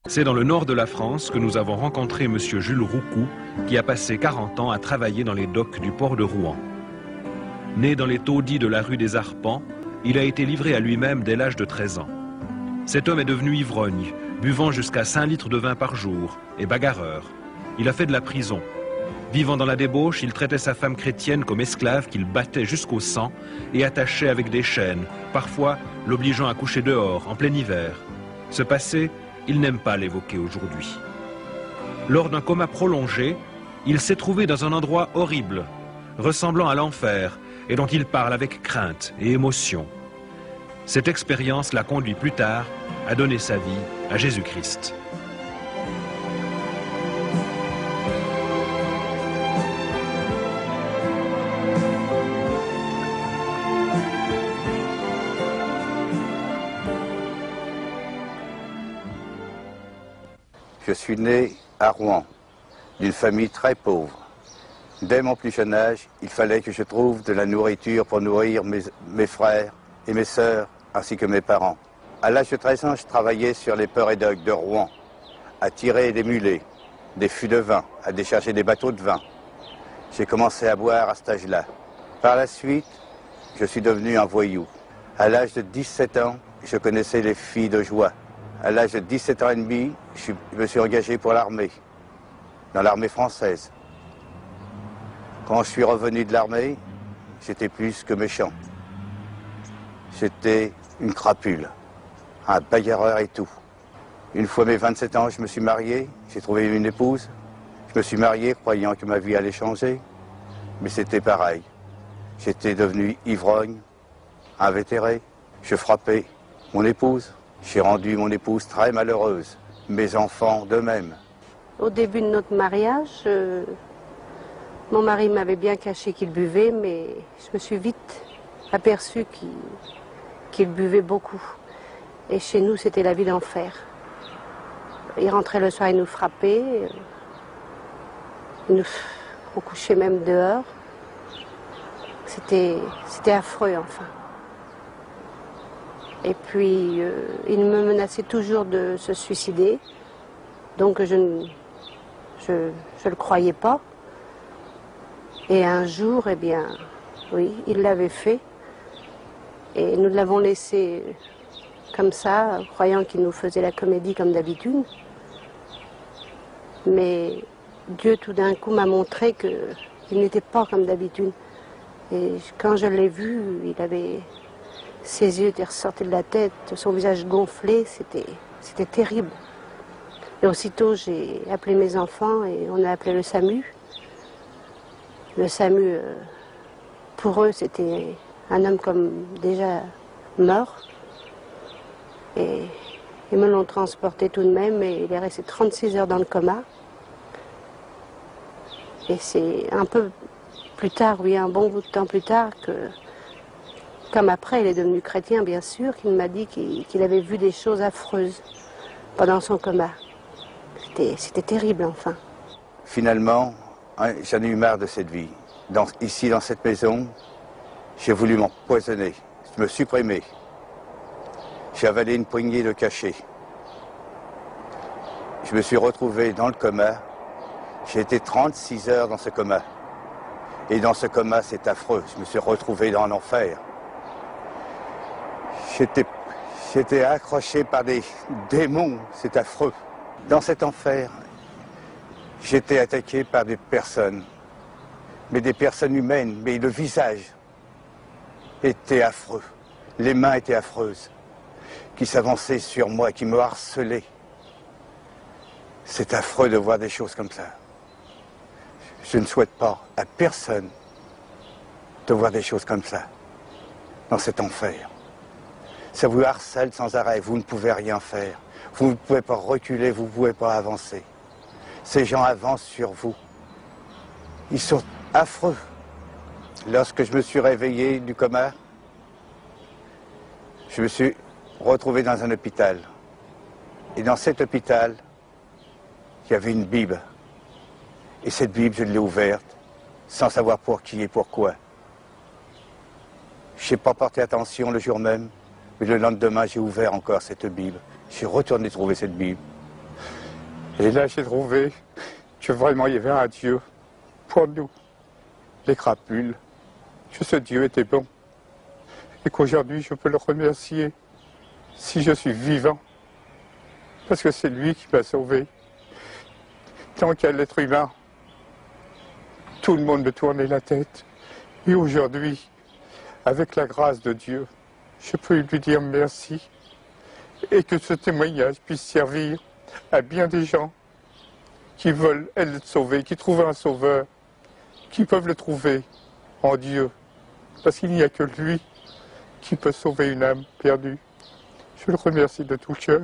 C'est dans le nord de la France que nous avons rencontré M. Jules Roucou, qui a passé 40 ans à travailler dans les docks du port de Rouen. Né dans les taudis de la rue des Arpents, il a été livré à lui-même dès l'âge de 13 ans. Cet homme est devenu ivrogne, buvant jusqu'à 5 litres de vin par jour, et bagarreur. Il a fait de la prison. Vivant dans la débauche, il traitait sa femme chrétienne comme esclave qu'il battait jusqu'au sang et attachait avec des chaînes, parfois l'obligeant à coucher dehors, en plein hiver. Ce passé, il n'aime pas l'évoquer aujourd'hui. Lors d'un coma prolongé, il s'est trouvé dans un endroit horrible, ressemblant à l'enfer, et dont il parle avec crainte et émotion. Cette expérience l'a conduit plus tard à donner sa vie à Jésus-Christ. Je suis né à Rouen, d'une famille très pauvre. Dès mon plus jeune âge, il fallait que je trouve de la nourriture pour nourrir mes frères et mes sœurs, ainsi que mes parents. À l'âge de 13 ans, je travaillais sur les ports et docks de Rouen, à tirer des mulets, des fûts de vin, à décharger des bateaux de vin. J'ai commencé à boire à cet âge-là. Par la suite, je suis devenu un voyou. À l'âge de 17 ans, je connaissais les filles de joie. À l'âge de 17 ans et demi, je me suis engagé pour l'armée, dans l'armée française. Quand je suis revenu de l'armée, j'étais plus que méchant. J'étais une crapule, un bagarreur et tout. Une fois mes 27 ans, je me suis marié, j'ai trouvé une épouse. Je me suis marié croyant que ma vie allait changer, mais c'était pareil. J'étais devenu ivrogne, invétéré, je frappais mon épouse. J'ai rendu mon épouse très malheureuse, mes enfants de même. Au début de notre mariage, mon mari m'avait bien caché qu'il buvait, mais je me suis vite aperçue qu'il buvait beaucoup. Et chez nous, c'était la vie d'enfer. Il rentrait le soir, il nous frappait, on couchait même dehors. C'était affreux, enfin. Et puis, il me menaçait toujours de se suicider. Donc, je le croyais pas. Et un jour, eh bien, oui, il l'avait fait. Et nous l'avons laissé comme ça, croyant qu'il nous faisait la comédie comme d'habitude. Mais Dieu, tout d'un coup, m'a montré qu'il n'était pas comme d'habitude. Et quand je l'ai vu, ses yeux étaient ressortis de la tête, son visage gonflé, c'était terrible. Et aussitôt, j'ai appelé mes enfants et on a appelé le SAMU. Le SAMU, pour eux, c'était un homme comme déjà mort. Et ils me l'ont transporté tout de même et il est resté 36 heures dans le coma. Et c'est un peu plus tard, oui, un bon bout de temps plus tard, comme après il est devenu chrétien, bien sûr, qu'il m'a dit qu'il avait vu des choses affreuses pendant son coma. C'était terrible, enfin. Finalement, j'en ai eu marre de cette vie. Ici, dans cette maison, j'ai voulu m'empoisonner, me supprimer. J'ai avalé une poignée de cachets. Je me suis retrouvé dans le coma. J'ai été 36 heures dans ce coma. Et dans ce coma, c'est affreux. Je me suis retrouvé dans l'enfer. J'étais accroché par des démons, c'est affreux. Dans cet enfer, j'étais attaqué par des personnes, mais des personnes humaines, mais le visage était affreux. Les mains étaient affreuses, qui s'avançaient sur moi, qui me harcelaient. C'est affreux de voir des choses comme ça. Je ne souhaite pas à personne de voir des choses comme ça, dans cet enfer. Ça vous harcèle sans arrêt, vous ne pouvez rien faire. Vous ne pouvez pas reculer, vous ne pouvez pas avancer. Ces gens avancent sur vous. Ils sont affreux. Lorsque je me suis réveillé du coma, je me suis retrouvé dans un hôpital. Et dans cet hôpital, il y avait une Bible. Et cette Bible, je l'ai ouverte, sans savoir pour qui et pourquoi. Je n'ai pas porté attention le jour même, mais le lendemain, j'ai ouvert encore cette Bible. J'ai retourné trouver cette Bible. Et là, j'ai trouvé que vraiment il y avait un Dieu pour nous, les crapules, que ce Dieu était bon. Et qu'aujourd'hui, je peux le remercier si je suis vivant. Parce que c'est lui qui m'a sauvé. Tant qu'à l'être humain, tout le monde me tournait la tête. Et aujourd'hui, avec la grâce de Dieu, je peux lui dire merci. Et que ce témoignage puisse servir à bien des gens qui veulent être sauvés, qui trouvent un sauveur, qui peuvent le trouver en Dieu. Parce qu'il n'y a que lui qui peut sauver une âme perdue. Je le remercie de tout cœur.